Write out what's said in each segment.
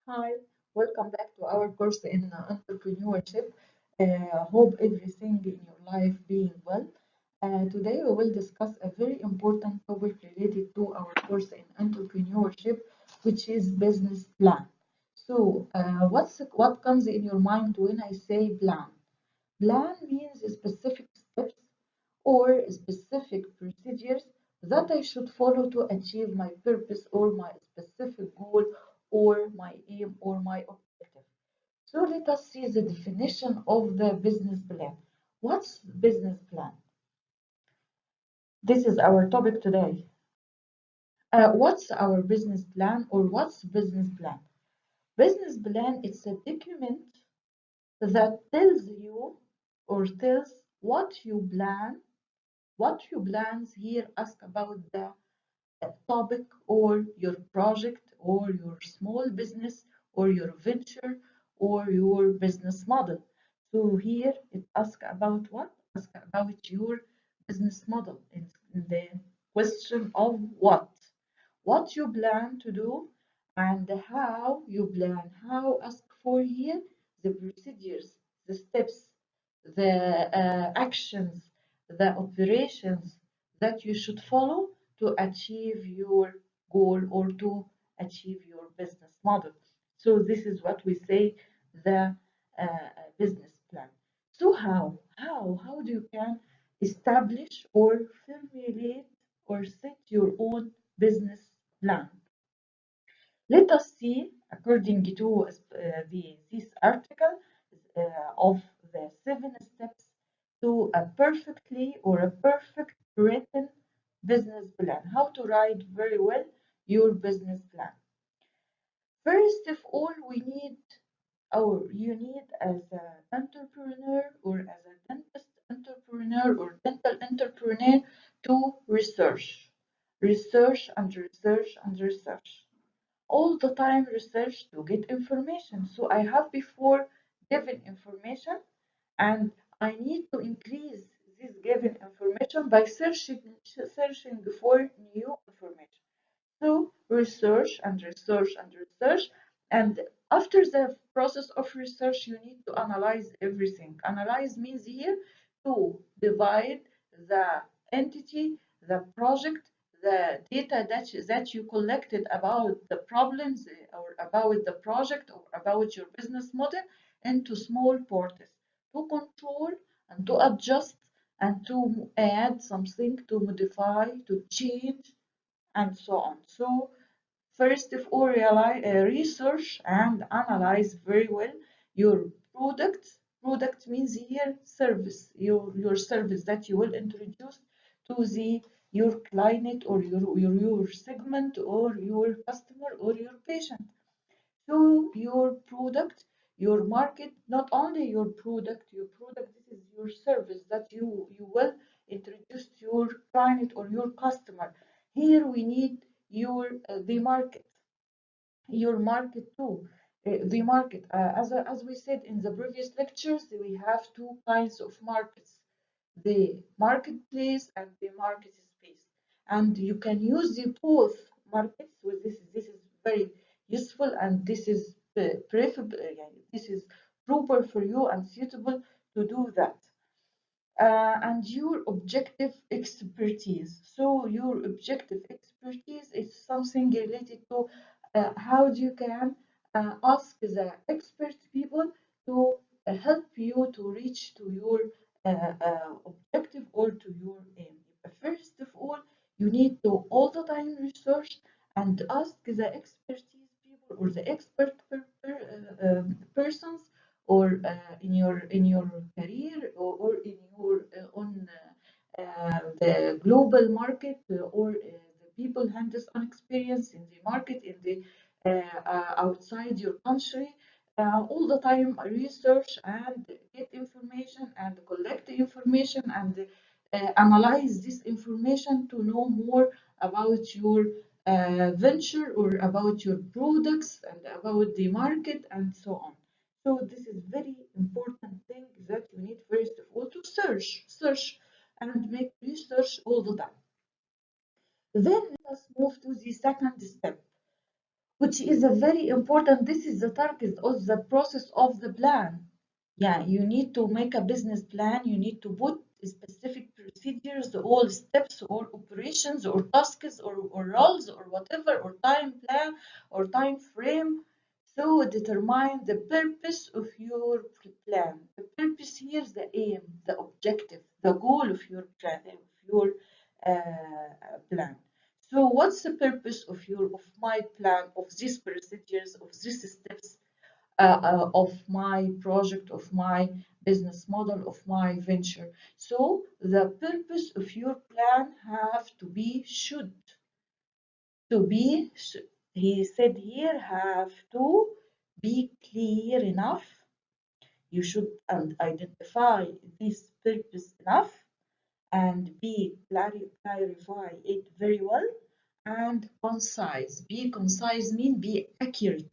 Hi, welcome back to our course in entrepreneurship. Hope everything in your life being well. Today we will discuss a very important topic related to our course in entrepreneurship, which is business plan. What comes in your mind when I say plan? Plan means specific steps or specific procedures that I should follow to achieve my purpose or my specific goal or my aim or my objective. So let us see the definition of the business plan. What's business plan? This is our topic today. What's our business plan or what's business plan? Business plan is a document that tells you or tells what you plans here ask about the topic or your project or your small business or your venture or your business model. So here it asks about what? Ask about your business model in the question of what you plan to do and how you plan. How ask for here the procedures, the steps, the actions, the operations that you should follow to achieve your goal or to achieve your business model. So this is what we say the business plan. So how do you can establish or formulate or set your own business plan? Let us see, according to this article of the 7 steps to a perfectly or a perfect written business plan. How to write very well your business plan. First of all, we need or you need as an entrepreneur or as a dentist entrepreneur or dental entrepreneur to research and research and research all the time research to get information. So I have before given information and I need to increase this given information by searching for new information. So research and research and research. And after the process of research, you need to analyze everything. Analyze means here to divide the entity, the project, the data that you collected about the problems or about the project or about your business model into small parts to control and to adjust and to add something, to modify, to change and so on. So first of all, research and analyze very well your product. Product means here service, your service that you will introduce to the your client or your segment or your customer or your patient. So your product, your market, not only your product, this is your service that you will introduce to your client or your customer. Here we need your market too. The market, as we said in the previous lectures, we have two kinds of markets, the marketplace and the market space. And you can use the both markets with this is very useful and this is preferable, this is proper for you and suitable to do that and your objective expertise. So your objective expertise is something related to how you can ask the expert people to help you to reach to your objective or to your aim. First of all, you need to all the time research and ask the expertise people or the expert persons or in your career or in your on the global market or the people hands-on experience in the market in the outside your country all the time research and get information and collect the information and analyze this information to know more about your venture or about your products and about the market and so on. So this is very important thing that you need first of all to search and make research all the time. Then let us move to the second step. which is a very important. This is the target of the process of the plan. Yeah, you need to make a business plan. You need to put specific procedures, all steps, or operations, or tasks, or roles, or whatever, or time plan, or time frame. So determine the purpose of your plan. The purpose here is the aim, the objective, the goal of your plan, plan. So what's the purpose of my plan, of these procedures, of these steps, of my project, of my business model, of my venture? So the purpose of your plan have to be, should to be, he said here, have to be clear enough. You should identify this purpose enough and clarify it very well, and concise. Be concise mean be accurate,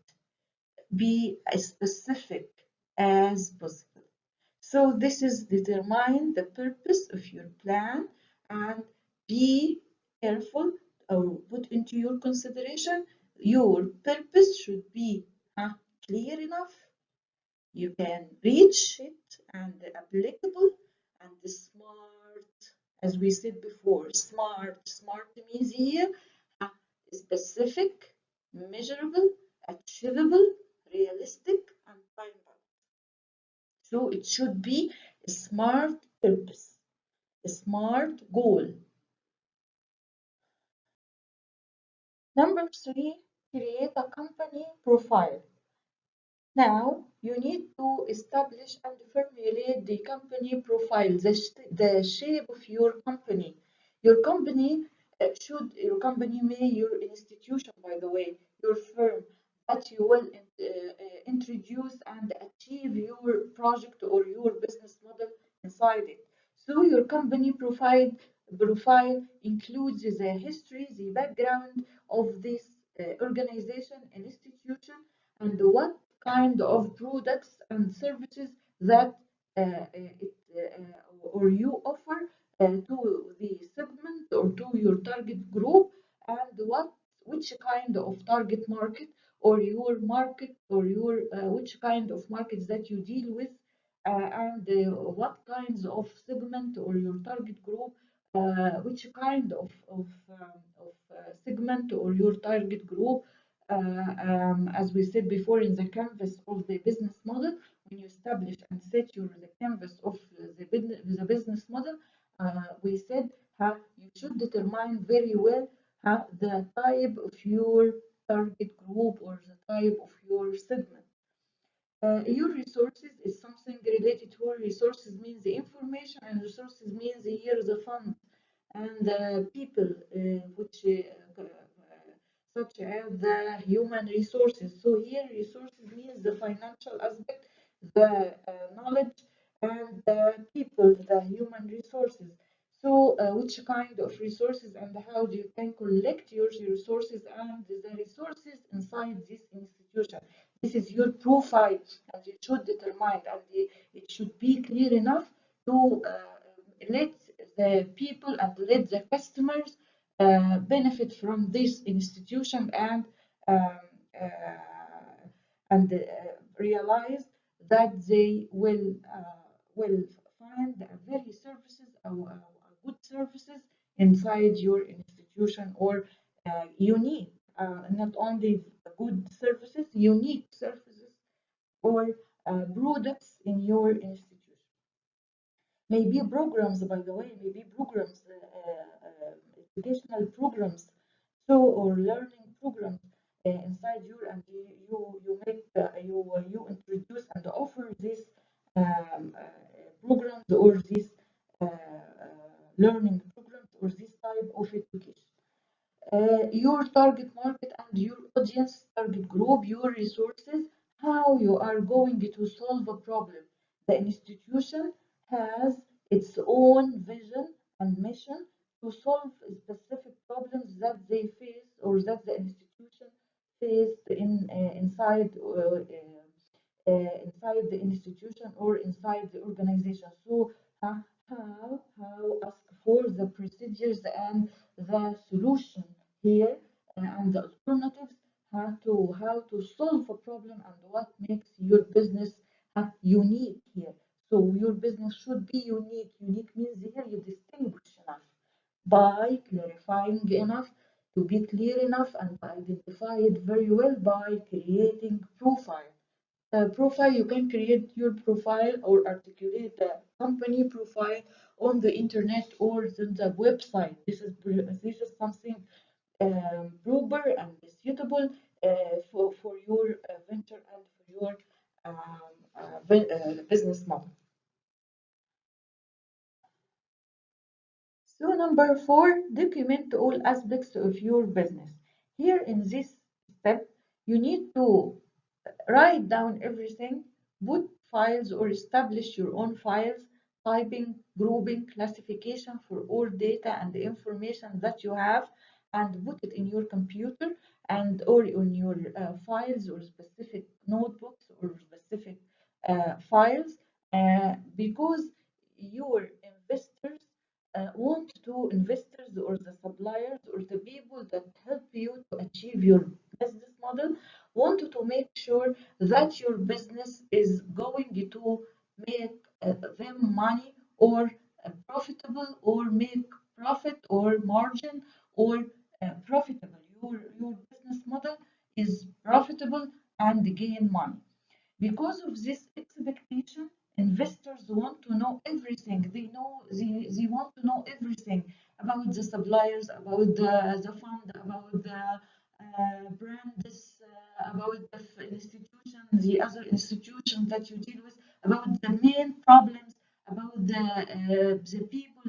be as specific as possible. So this is determine the purpose of your plan, and be careful or put into your consideration your purpose should be clear enough, you can reach it, and applicable, and smart. As we said before, smart means here specific, measurable, achievable, realistic, and time bound. So it should be a smart purpose, a smart goal. Number three, create a company profile. Now, you need to establish and formulate the company profile, the shape of your company. Your company your company may, your institution, by the way, your firm, that you will introduce and achieve your project or your business model inside it. So your company profile includes the history, the background of this organization, institution, and what kind of products and services that or you offer to the segment or to your target group, and which kind of target market or your market or your which kind of markets that you deal with, and what kinds of segment or your target group, which kind of segment or your target group. As we said before, in the canvas of the business model, when you establish and set the canvas of the business model, we said how you should determine very well how the type of your target group or the type of your segment. Your resources is something related to resources means the information, and resources means here the fund and the people, which such as the human resources. So here resources means the financial aspect, the knowledge, and the people, the human resources. So which kind of resources and how you can collect your resources and the resources inside this institution. This is your profile, and you should determine, and it should be clear enough to let the people and let the customers benefit from this institution, um, and realize that they will find a very services, good services inside your institution, or unique, not only good services, unique services or products in your institution. Maybe programs, by the way, maybe programs, educational programs, so or learning programs inside your, and you make you introduce and offer these programs or these learning programs or this type of education. Your target market and your audience target group, your resources, how you are going to solve a problem. The institution has its own vision and mission to solve specific problems that they face or that the institution faced inside the institution or inside the organization. So how ask for the procedures and the solution here, and the alternatives, how to solve a problem and what makes your business unique here. So your business should be unique. Unique means here you distinguish enough by clarifying enough to be clear enough and identify it very well by creating profile. Profile, you can create your profile or articulate the company profile on the internet or on the website. This is something proper and suitable for your venture and for your business model. So number four, document all aspects of your business. Here in this step, you need to write down everything, put files or establish your own files, typing, grouping, classification for all data and the information that you have, and put it in your computer and or on your files or specific notebooks or specific files because your investors or the suppliers or the people that help you to achieve your business model want to make sure that your business is going to make them money or profitable or make profit or margin or profitable. Your business model is profitable and gain money. Because of this expectation, investors want to know everything. They want to know everything about the suppliers, about the fund, about the brands, about the institution, the other institutions that you deal with, about the main problems, about the people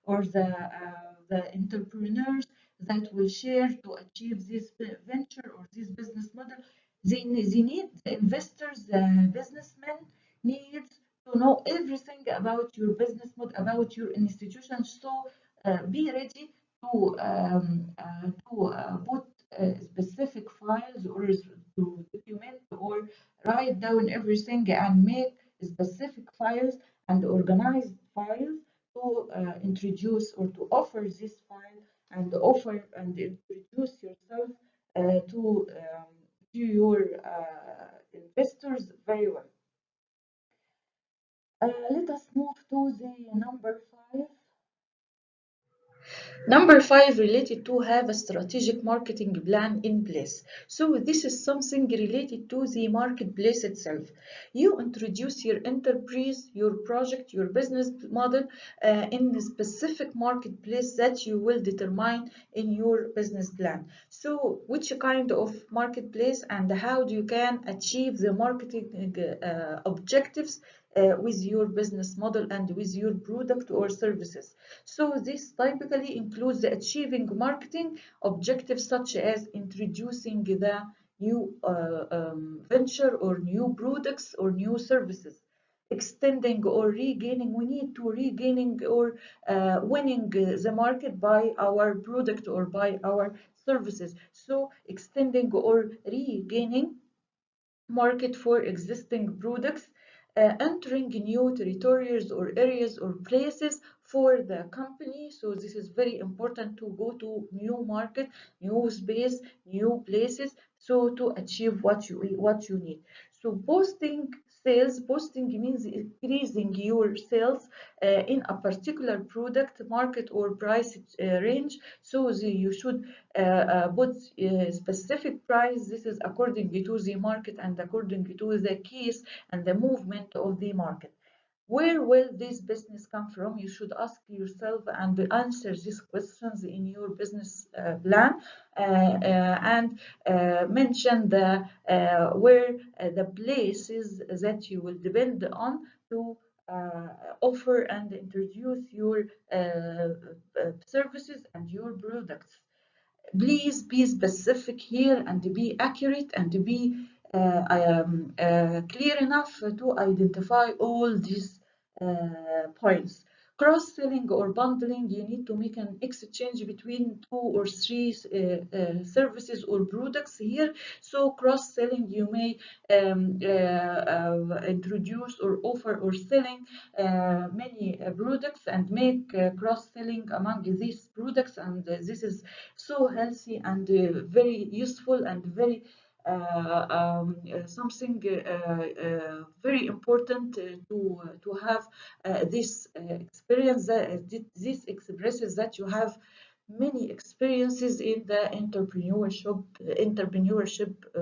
or the entrepreneurs that will share to achieve this venture or this business model. They need the investors, the businessmen needs to know everything about your business model, about your institution. So be ready to put specific files or to document or write down everything and make specific files and organized files to introduce or to offer this file and offer and introduce yourself to your investors very well. Let us move to the number five. Number five, related to have a strategic marketing plan in place. So this is something related to the marketplace itself. You introduce your enterprise, your project, your business model in the specific marketplace that you will determine in your business plan. So which kind of marketplace and how do you can achieve the marketing objectives with your business model and with your product or services. So this typically includes the achieving marketing objectives such as introducing the new venture or new products or new services, extending or regaining. We need to regaining or winning the market by our product or by our services. So extending or regaining market for existing products, entering new territories or areas or places for the company. So this is very important to go to new market, new space, new places, so to achieve what you need. So boosting means increasing your sales in a particular product, market, or price range. So you should put specific price. This is according to the market and according to the case and the movement of the market. Where will this business come from? You should ask yourself and answer these questions in your business plan and mention where the places that you will depend on to offer and introduce your services and your products. Please be specific here and be accurate and be clear enough to identify all these points. Cross-selling or bundling, you need to make an exchange between two or three services or products here. So cross-selling, you may introduce or offer or selling many products and make cross-selling among these products, and this is so healthy and very useful and very something very important to have this experience. This expresses that you have many experiences in the entrepreneurship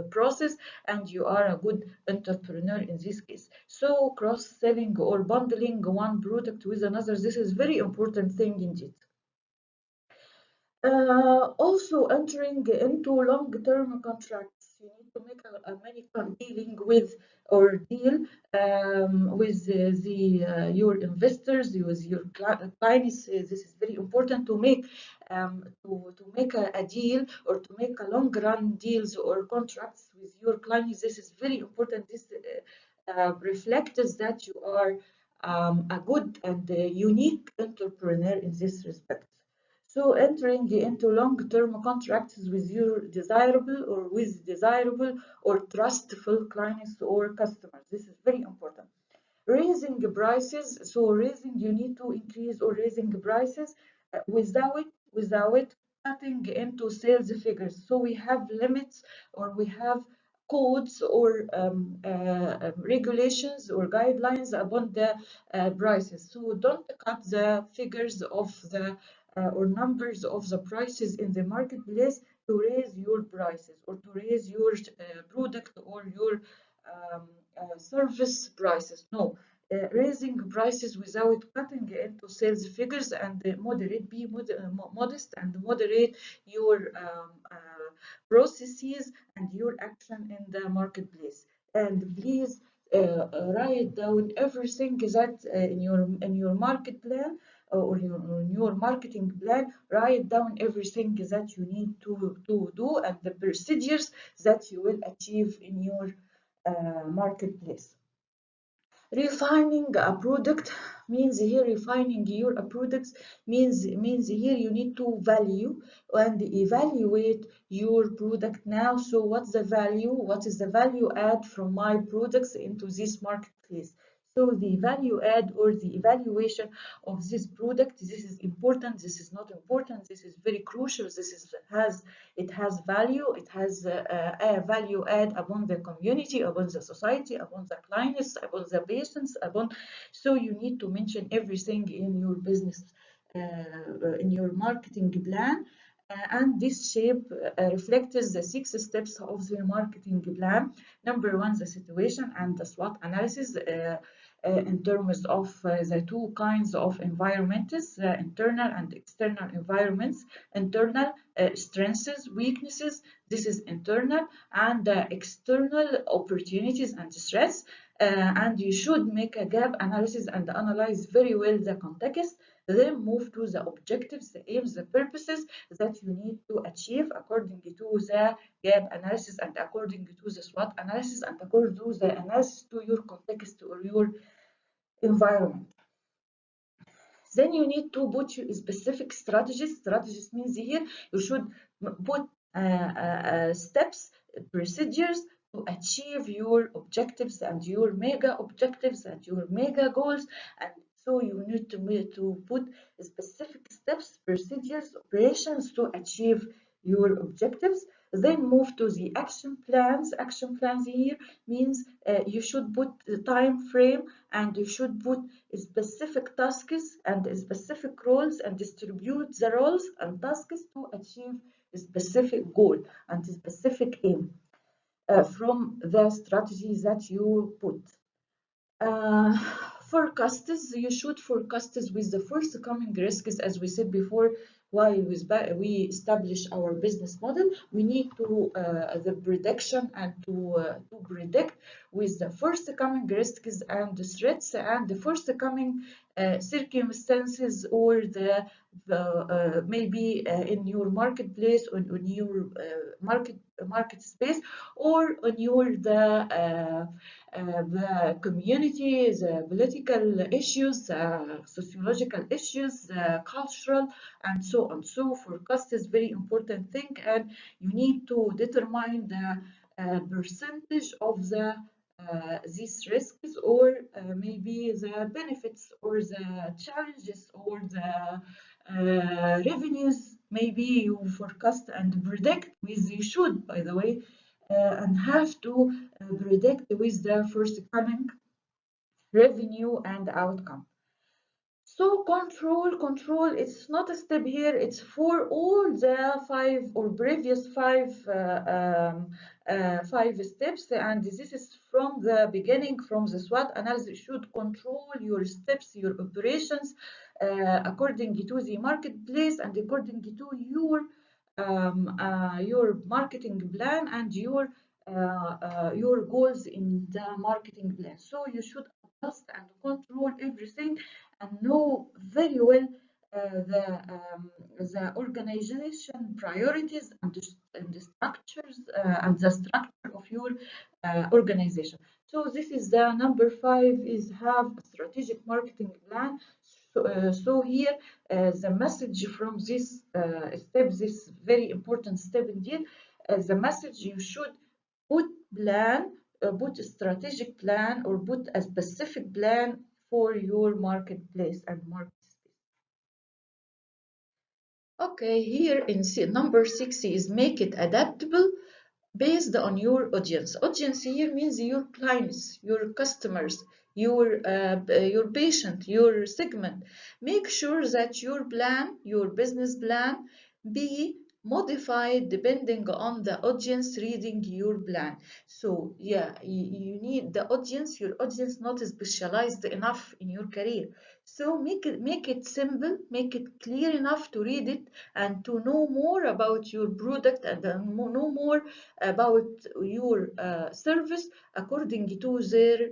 process, and you are a good entrepreneur in this case. So cross-selling or bundling one product with another, this is very important thing indeed. Also entering into long-term contracts, you need to make a medical dealing with or deal with your investors, with your clients. This is very important to make a deal or to make a long-run deals or contracts with your clients. This is very important. This reflects that you are a good and unique entrepreneur in this respect. So entering into long-term contracts with your desirable or trustful clients or customers. This is very important. Raising prices. So raising, you need to increase or raising prices without cutting into sales figures. So we have limits or we have codes or regulations or guidelines upon the prices. So don't cut the figures of the or numbers of the prices in the marketplace to raise your prices or to raise your product or your service prices. No, raising prices without cutting into sales figures, and modest and moderate your processes and your action in the marketplace. And please write down everything that in your market plan or in your marketing plan. Write down everything that you need to do and the procedures that you will achieve in your marketplace. Refining a product means here refining your products means here you need to value and evaluate your product now. So what's the value? What is the value add from my products into this marketplace? So the value add or the evaluation of this product, this is important, this is not important, this is very crucial, it has value, it has a value add upon the community, upon the society, upon the clients, upon the patients, upon. So you need to mention everything in your business, in your marketing plan. And this shape reflects the 6 steps of the marketing plan. Number one, the situation and the SWOT analysis in terms of the two kinds of environments, internal and external environments. Internal strengths, weaknesses, this is internal, and external opportunities and threats. And you should make a gap analysis and analyze very well the context. Then move to the objectives, the aims, the purposes that you need to achieve according to the gap analysis and according to the SWOT analysis and according to the analysis to your context or your environment. Then you need to put your specific strategies. Strategies means here you should put steps, procedures to achieve your objectives and your mega objectives and your mega goals. And so you need to put specific steps, procedures, operations to achieve your objectives. Then move to the action plans. Action plans here means you should put the time frame and you should put specific tasks and specific roles and distribute the roles and tasks to achieve a specific goal and a specific aim from the strategies that you put. Uh, Forecasts, you should forecast with the first coming risks, as we said before. While we establish our business model, we need to the prediction and to predict with the first coming risks and the threats and the first coming circumstances or the maybe in your marketplace or on your market space or on your the community, the political issues, sociological issues, cultural, and so on. So forecast is very important thing, and you need to determine the percentage of these risks, or maybe the benefits, or the challenges, or the revenues. Maybe you forecast and predict with, you should, by the way, and have to predict with the forthcoming revenue and outcome. So control, it's not a step here, it's for all the five or previous five steps, and this is from the beginning, from the SWOT analysis. You should control your steps, your operations, according to the marketplace and according to your marketing plan and your goals in the marketing plan. So you should adjust and control everything and know very well the organization priorities and the structures and the structure of your organization. So this is the number 5, is have a strategic marketing plan. So here the message from this step, this very important step indeed, the message: you should put plan, put a strategic plan, or put a specific plan for your marketplace and market space. Okay, here in number 6 is make it adaptable based on your audience. Audience here means your clients, your customers, your patient, your segment. Make sure that your plan, your business plan, be modified depending on the audience reading your plan. So yeah, you need the audience, your audience not specialized enough in your career. So make it simple, make it clear enough to read it and to know more about your product and know more about your service according to their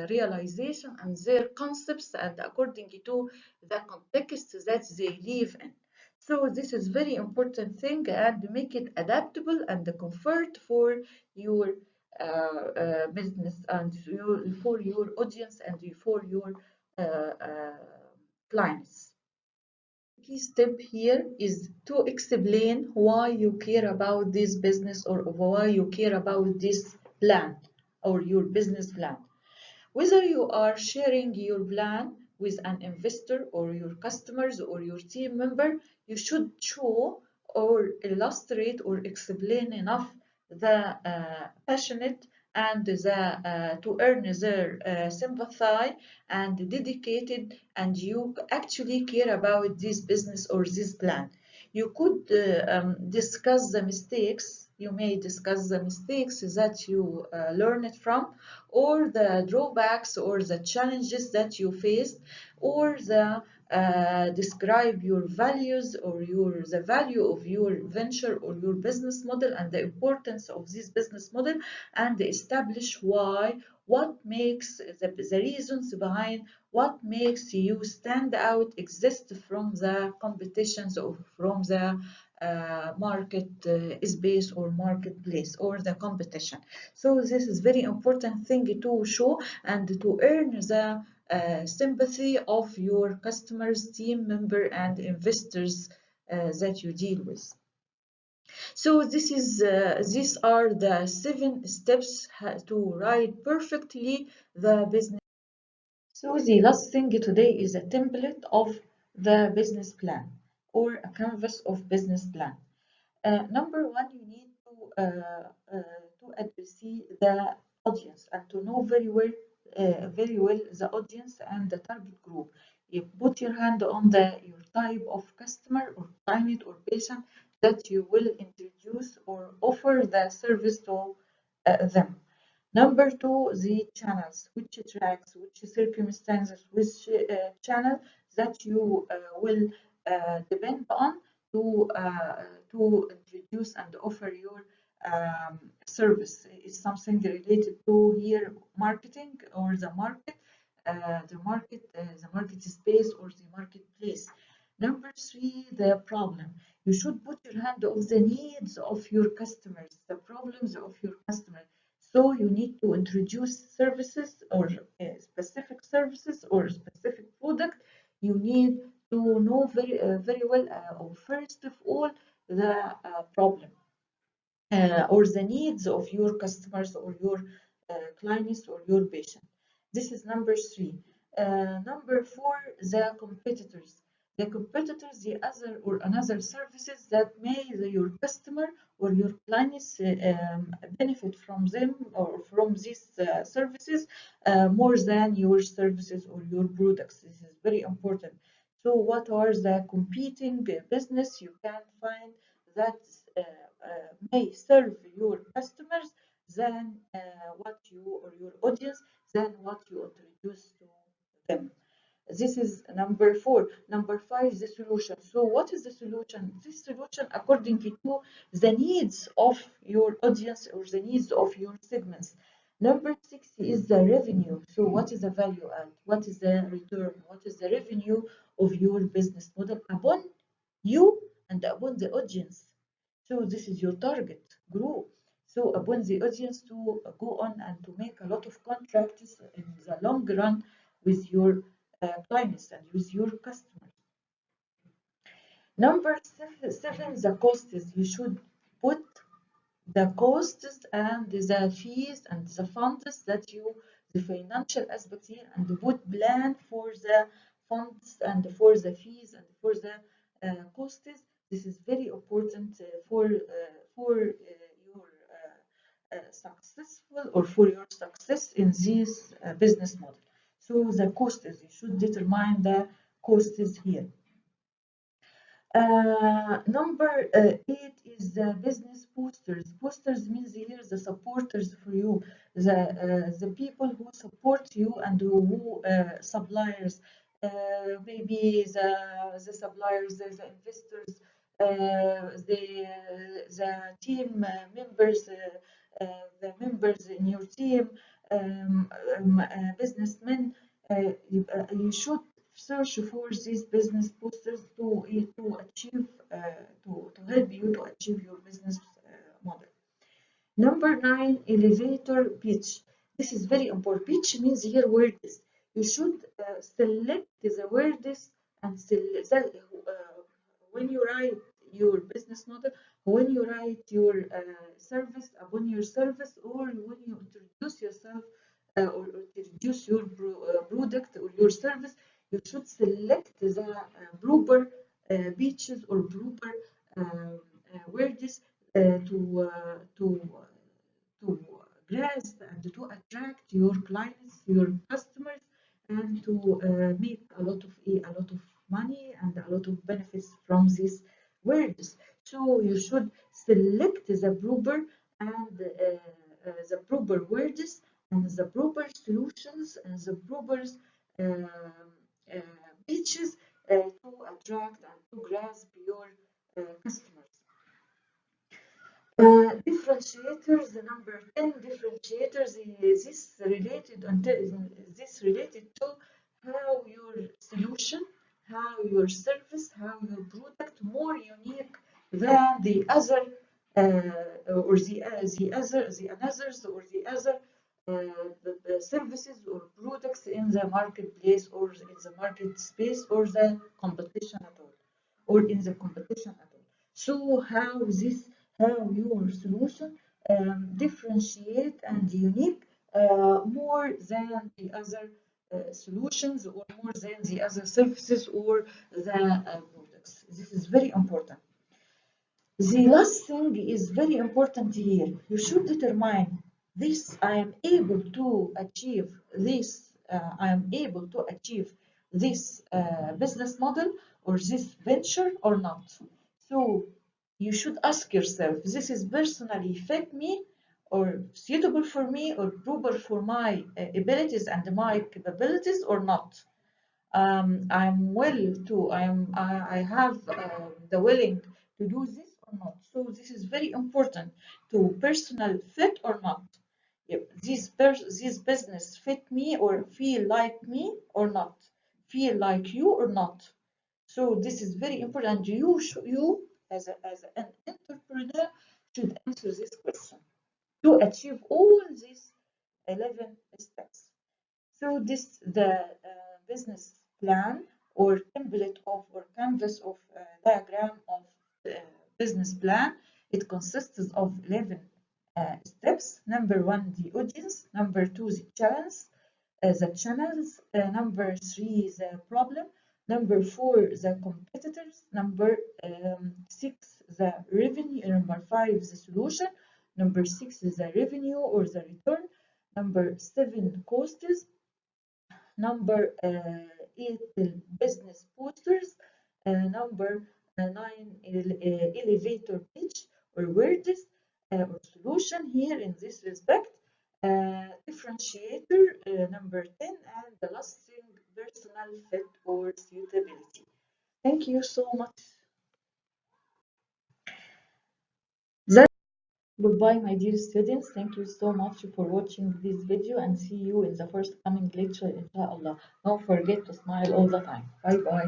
realization and their concepts and according to the context that they live in. So this is very important thing, and make it adaptable and comfort for your business and for your audience and for your clients. Key step here is to explain why you care about this business or why you care about this plan or your business plan. Whether you are sharing your plan with an investor or your customers or your team member, you should show or illustrate or explain enough the passionate and to earn their sympathy and dedicated, and you actually care about this business or this plan. You could discuss the mistakes. You may discuss the mistakes that you learned from, or the drawbacks or the challenges that you faced, or describe your values or the value of your venture or your business model and the importance of this business model, and establish what makes the reasons behind what makes you stand out, exist from the competitions or from the market space or marketplace or the competition. So this is very important thing to show and to earn the sympathy of your customers, team member, and investors that you deal with. So these are the 7 steps to write perfectly the business. So the last thing today is a template of the business plan or a canvas of business plan. Number 1, you need to address the audience and to know very well the audience and the target group. You put your hand on your type of customer or client or patient that you will introduce or offer the service to them. Number 2, the channels, which tracks, which circumstances, which channel that you will depend on to introduce and offer your service. Is something related to here marketing or the market space or the marketplace. Number 3, the problem. You should put your hand on the needs of your customers, the problems of your customers. So you need to introduce services or specific services or specific product. You need to know very well, or first of all, the problem or the needs of your customers or your clients or your patient. This is number three. Number four, the competitors. The competitors, the other or another services that may your customer or your clients benefit from them or from these services more than your services or your products. This is very important. So what are the competing business you can find that may serve your customers than what you or your audience than what you introduce to them. This is number four. Number five, the solution. So what is the solution? This solution according to the needs of your audience or the needs of your segments. Number six is the revenue. So what is the value add? What is the return? What is the revenue of your business model upon you and upon the audience? So this is your target group. So upon the audience to go on and to make a lot of contracts in the long run with your clients and with your customers. Number seven, the costs. You should put the costs and the fees and the funds that you, the financial aspect here, and put plan for the funds and for the fees and for the costs. This is very important for your successful or for your success in this business model. So the costs, you should determine the costs here. Number eight is the business boosters. Boosters means here the supporters for you, the people who support you and who suppliers, maybe the suppliers, the investors, the team members, the members in your team, businessmen. You should search for these business boosters to achieve to help you to achieve your business model. Number nine, elevator pitch. This is very important. Pitch means here words. You should select the words and when you write your business model, when you write your service upon your service, or when you introduce yourself or introduce your product or your service, you should select the proper pitches or proper words to grasp and to attract your clients, your customers, and to make a lot of money and a lot of benefits from these words. So you should select the proper words and the proper solutions and the proper pitches to attract and to grasp your customers. Differentiators, the number 10 differentiators is this related to how your solution, how your service, how your product more unique than the other or the others or the other the services or products in the marketplace or in the market space or the competition at all or in the competition at all. So how your solution differentiate and unique more than the other solutions or more than the other services or the products. This is very important. The last thing is very important here. You should determine this. I am able to achieve this. I am able to achieve this business model or this venture or not. So you should ask yourself: this is personally fit me, or suitable for me, or proper for my abilities and my capabilities, or not. I have the willing to do this or not. So this is very important to personal fit or not. If this business fit me or feel like me or not, feel like you or not. So this is very important. You as an entrepreneur should answer this question. to achieve all these 11 steps. So this the business plan or template of or canvas of diagram of business plan. It consists of 11 steps. Number one, the audience. Number two, the challenge, the channels. Number three, the problem. Number four, the competitors. Number six, the revenue. Number five, the solution. Number six is the revenue or the return. Number seven, costs. Number eight, business posters. Number nine, elevator pitch or words or solution here in this respect. Differentiator, number 10, and the last thing, personal fit or suitability. Thank you so much. That Goodbye, my dear students. Thank you so much for watching this video and see you in the first coming lecture, inshallah. Don't forget to smile all the time. Bye bye.